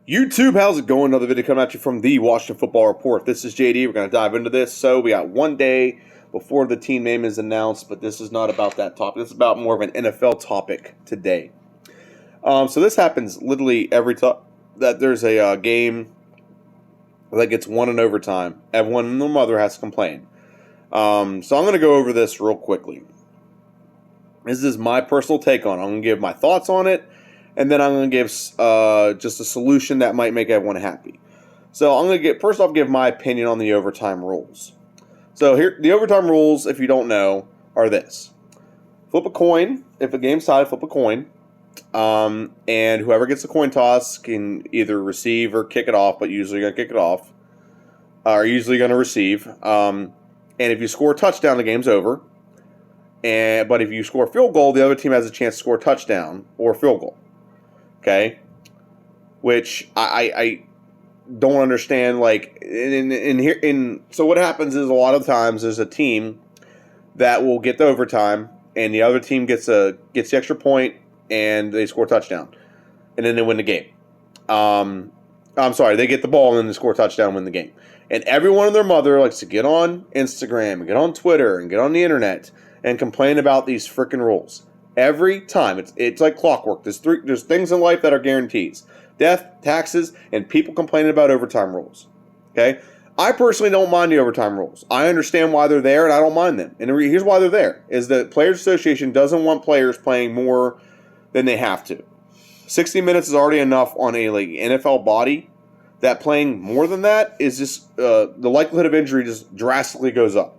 YouTube, how's it going? Another video coming at you from the Washington Football Report. This is JD. We're going to dive into this. So we got one day before the team name is announced, but this is not about that topic. This is about more of an NFL topic today. So this happens literally every time that there's a game that gets won in overtime. Everyone and their mother has to complain. So I'm going to go over this real quickly. This is my personal take on it. I'm going to give my thoughts on it. And then I'm going to give just a solution that might make everyone happy. So I'm going to first off give my opinion on the overtime rules. So here, the overtime rules, if you don't know, are this: flip a coin. If a game's tied, flip a coin, and whoever gets the coin toss can either receive or kick it off. But usually going to kick it off, or usually going to receive. And if you score a touchdown, the game's over. But if you score a field goal, the other team has a chance to score a touchdown or a field goal. Okay, which I don't understand. Like so what happens is a lot of times there's a team that will get the overtime, and the other team gets the extra point, and they score a touchdown, and then they win the game. I'm sorry, they get the ball and then they score a touchdown, and win the game. And everyone and their mother likes to get on Instagram and get on Twitter and get on the internet and complain about these freaking rules. Every time. It's like clockwork. There's things in life that are guarantees. Death, taxes, and people complaining about overtime rules. Okay? I personally don't mind the overtime rules. I understand why they're there, and I don't mind them. And here's why they're there, is the Players Association doesn't want players playing more than they have to. 60 minutes is already enough on a NFL body. That playing more than that is just the likelihood of injury just drastically goes up.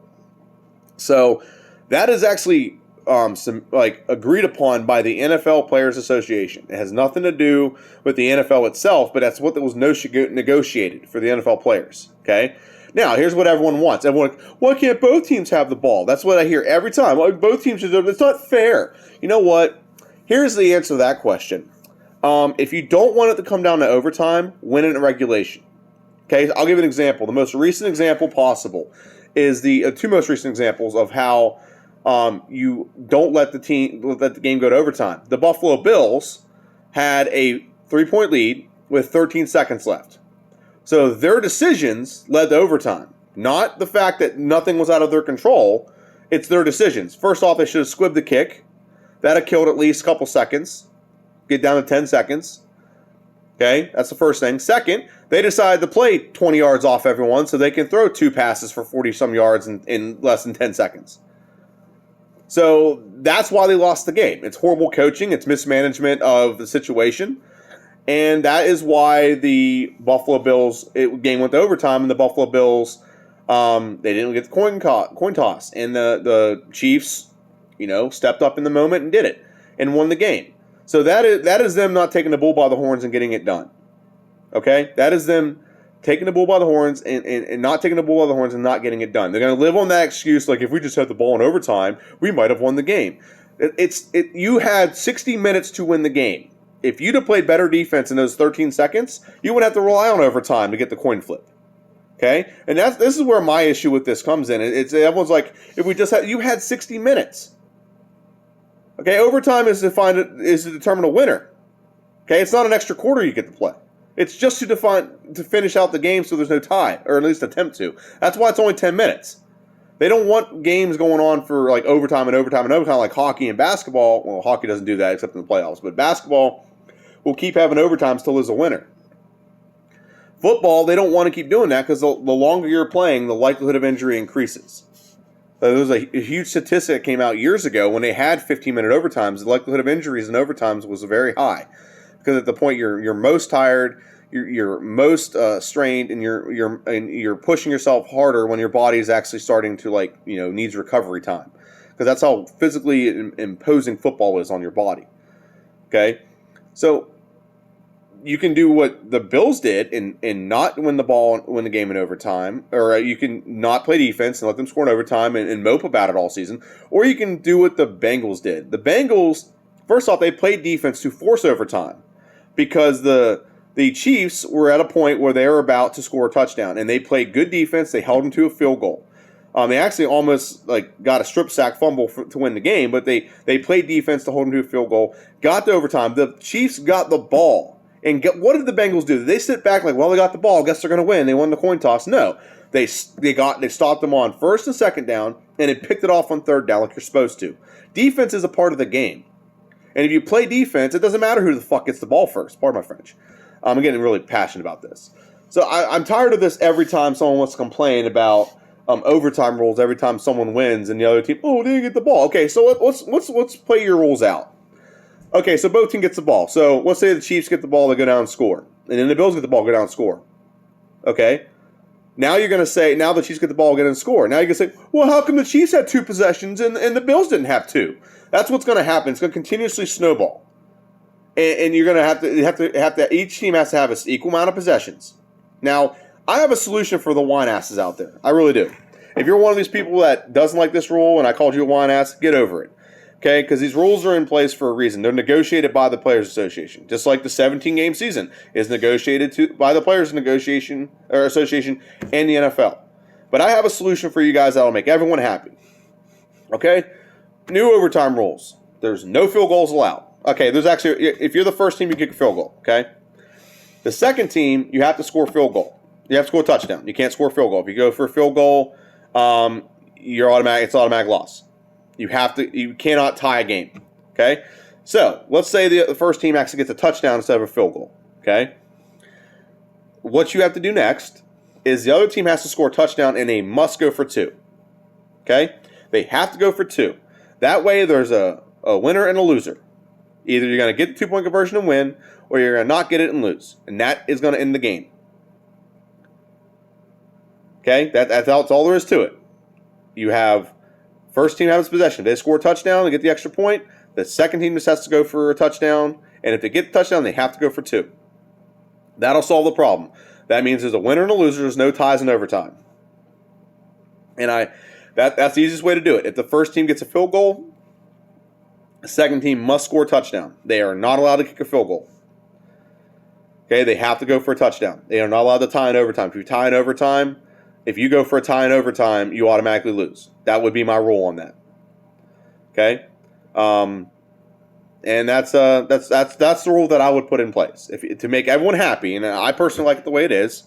So that is actually agreed upon by the NFL Players Association. It has nothing to do with the NFL itself, but that's what was negotiated for the NFL players. Okay. Now, here's what everyone wants. Why can't both teams have the ball? That's what I hear every time. Well, both teams should. It's not fair. You know what? Here's the answer to that question. If you don't want it to come down to overtime, win it in regulation. Okay. I'll give you an example. The most recent example possible is the two most recent examples of how you don't let the game go to overtime. The Buffalo Bills had a 3-point lead with 13 seconds left. So their decisions led to overtime. Not the fact that nothing was out of their control. It's their decisions. First off, they should have squibbed the kick. That had killed at least a couple seconds. Get down to 10 seconds. Okay, that's the first thing. Second, they decided to play 20 yards off everyone so they can throw two passes for 40-some yards in less than 10 seconds. So that's why they lost the game. It's horrible coaching. It's mismanagement of the situation. And that is why the Buffalo Bills game went to overtime, and the Buffalo Bills, they didn't get the coin toss. And the Chiefs, stepped up in the moment and did it and won the game. So that is them not taking the bull by the horns and getting it done. Okay? That is them taking the bull by the horns and not taking the bull by the horns and not getting it done. They're going to live on that excuse, like if we just had the ball in overtime, we might have won the game. You had 60 minutes to win the game. If you'd have played better defense in those 13 seconds, you wouldn't have to rely on overtime to get the coin flip. Okay? And this is where my issue with this comes in. Everyone's like, if we just you had 60 minutes. Okay, overtime is to determine a winner. Okay, it's not an extra quarter you get to play. It's just to finish out the game so there's no tie, or at least attempt to. That's why it's only 10 minutes. They don't want games going on for like overtime and overtime and overtime like hockey and basketball. Well, hockey doesn't do that except in the playoffs, but basketball will keep having overtimes till there's a winner. Football, they don't want to keep doing that because the longer you're playing, the likelihood of injury increases. There was a huge statistic that came out years ago when they had 15-minute overtimes. The likelihood of injuries in overtimes was very high because at the point you're most tired, you're most strained, and you're pushing yourself harder when your body is actually starting to needs recovery time, because that's how physically imposing football is on your body. Okay, so you can do what the Bills did and not win the game in overtime, or you can not play defense and let them score in overtime and mope about it all season, or you can do what the Bengals did. The Bengals, first off, they played defense to force overtime because the Chiefs were at a point where they were about to score a touchdown, and they played good defense. They held them to a field goal. They actually almost got a strip sack fumble to win the game, but they played defense to hold them to a field goal, got to overtime. The Chiefs got the ball And what did the Bengals do? Did they sit back like, well, they got the ball, guess they're going to win. They won the coin toss. No. They stopped them on first and second down, and they picked it off on third down like you're supposed to. Defense is a part of the game. And if you play defense, it doesn't matter who the fuck gets the ball first. Pardon my French. I'm getting really passionate about this. So I'm tired of this every time someone wants to complain about overtime rules every time someone wins and the other team, oh, they didn't get the ball. Okay, so let's play your rules out. Okay, so both teams gets the ball. So let's say the Chiefs get the ball, they go down and score. And then the Bills get the ball, go down and score. Okay? Now you're going to say, now the Chiefs get the ball, get in and score. Now you're going to say, well, how come the Chiefs had 2 possessions and the Bills didn't have 2? That's what's going to happen. It's going to continuously snowball. And you're going to have to each team has to have an equal amount of possessions. Now, I have a solution for the whine asses out there. I really do. If you're one of these people that doesn't like this rule and I called you a whine ass, get over it. Okay, because these rules are in place for a reason. They're negotiated by the Players Association, just like the 17-game season is negotiated by the Players Association and the NFL. But I have a solution for you guys that will make everyone happy. Okay, new overtime rules. There's no field goals allowed. Okay, there's actually, if you're the first team, you kick a field goal. Okay, the second team, you have to score a field goal. You have to score a touchdown. You can't score a field goal. If you go for a field goal, it's automatic loss. You cannot tie a game. Okay? So, let's say the first team actually gets a touchdown instead of a field goal. Okay? What you have to do next is the other team has to score a touchdown and they must go for 2. Okay? They have to go for 2. That way there's a winner and a loser. Either you're going to get the 2-point conversion and win, or you're going to not get it and lose. And that is going to end the game. Okay? That's all there is to it. You have first team has possession. If they score a touchdown, they get the extra point. The second team just has to go for a touchdown. And if they get the touchdown, they have to go for 2. That'll solve the problem. That means there's a winner and a loser. There's no ties in overtime. And that's the easiest way to do it. If the first team gets a field goal, the second team must score a touchdown. They are not allowed to kick a field goal. Okay, they have to go for a touchdown. They are not allowed to tie in overtime. If you tie in overtime, if you go for a tie in overtime, you automatically lose. That would be my rule on that. Okay, and that's the rule that I would put in place to make everyone happy. And I personally like it the way it is.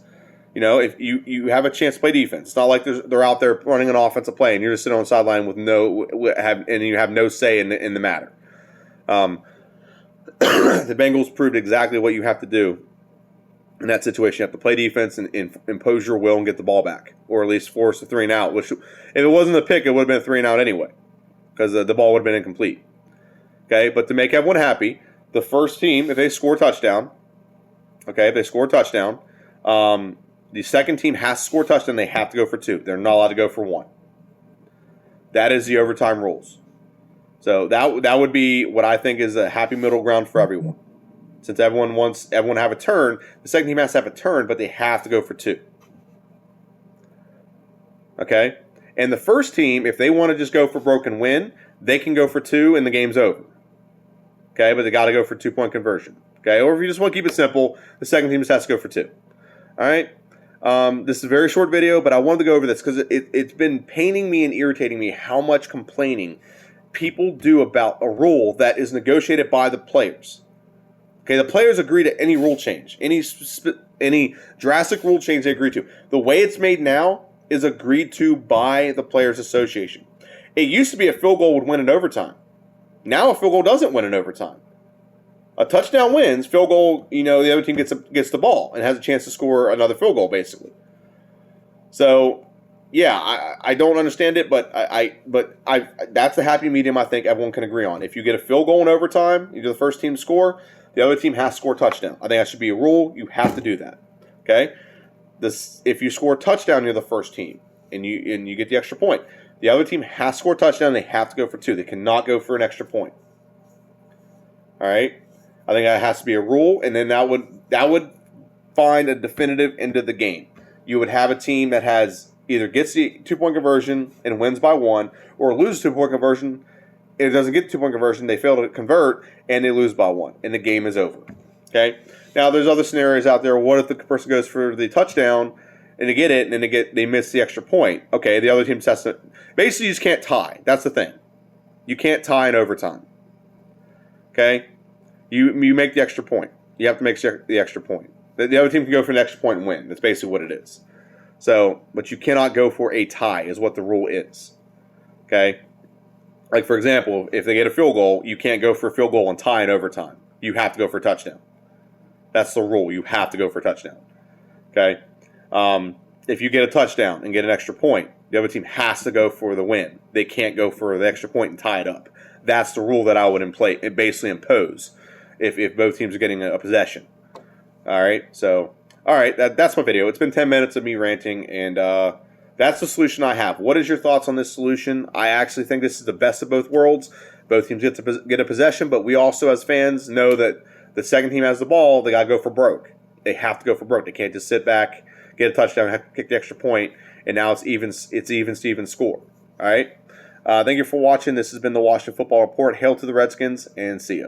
You know, if you have a chance to play defense, it's not like they're out there running an offensive play and you're just sitting on the sideline with you have no say in the matter. The Bengals proved exactly what you have to do. In that situation, you have to play defense and impose your will and get the ball back, or at least force a 3 and out. Which, if it wasn't a pick, it would have been a 3 and out anyway, because the ball would have been incomplete. Okay, but to make everyone happy, the first team, if they score a touchdown, the second team has to score a touchdown. They have to go for 2. They're not allowed to go for 1. That is the overtime rules. So that would be what I think is a happy middle ground for everyone. Since everyone have a turn, the second team has to have a turn, but they have to go for 2. Okay? And the first team, if they want to just go for broke and win, they can go for 2 and the game's over. Okay? But they got to go for 2-point conversion. Okay? Or if you just want to keep it simple, the second team just has to go for 2. All right? This is a very short video, but I wanted to go over this because it's been paining me and irritating me how much complaining people do about a rule that is negotiated by the players. Okay, the players agree to any rule change, any drastic rule change they agree to. The way it's made now is agreed to by the Players Association. It used to be a field goal would win in overtime. Now a field goal doesn't win in overtime. A touchdown wins, field goal, the other team gets the ball and has a chance to score another field goal, basically. So, yeah, I don't understand it, but that's the happy medium I think everyone can agree on. If you get a field goal in overtime, you're the first team to score. The other team has to score a touchdown. I think that should be a rule. You have to do that. Okay? If you score a touchdown, you're the first team, and you get the extra point. The other team has to score a touchdown. They have to go for 2. They cannot go for an extra point. All right? I think that has to be a rule, and then that would find a definitive end of the game. You would have a team that either gets the 2-point conversion and wins by 1, or loses 2-point conversion. It doesn't get the 2-point conversion, they fail to convert, and they lose by 1, and the game is over. Okay? Now, there's other scenarios out there. What if the person goes for the touchdown, and they get it, and then they miss the extra point? Okay, the other team has to... Basically, you just can't tie. That's the thing. You can't tie in overtime. Okay? You make the extra point. You have to make the extra point. The other team can go for an extra point and win. That's basically what it is. So, but you cannot go for a tie is what the rule is. Okay? Like, for example, if they get a field goal, you can't go for a field goal and tie in overtime. You have to go for a touchdown. That's the rule. You have to go for a touchdown. Okay? If you get a touchdown and get an extra point, the other team has to go for the win. They can't go for the extra point and tie it up. That's the rule that I would basically impose if both teams are getting a possession. All right? So, all right, that's my video. It's been 10 minutes of me ranting, and that's the solution I have. What is your thoughts on this solution? I actually think this is the best of both worlds. Both teams get a possession, but we also, as fans, know that the second team has the ball, they got to go for broke. They have to go for broke. They can't just sit back, get a touchdown, have to kick the extra point, and now it's even Steven score. All right? Thank you for watching. This has been the Washington Football Report. Hail to the Redskins, and see ya.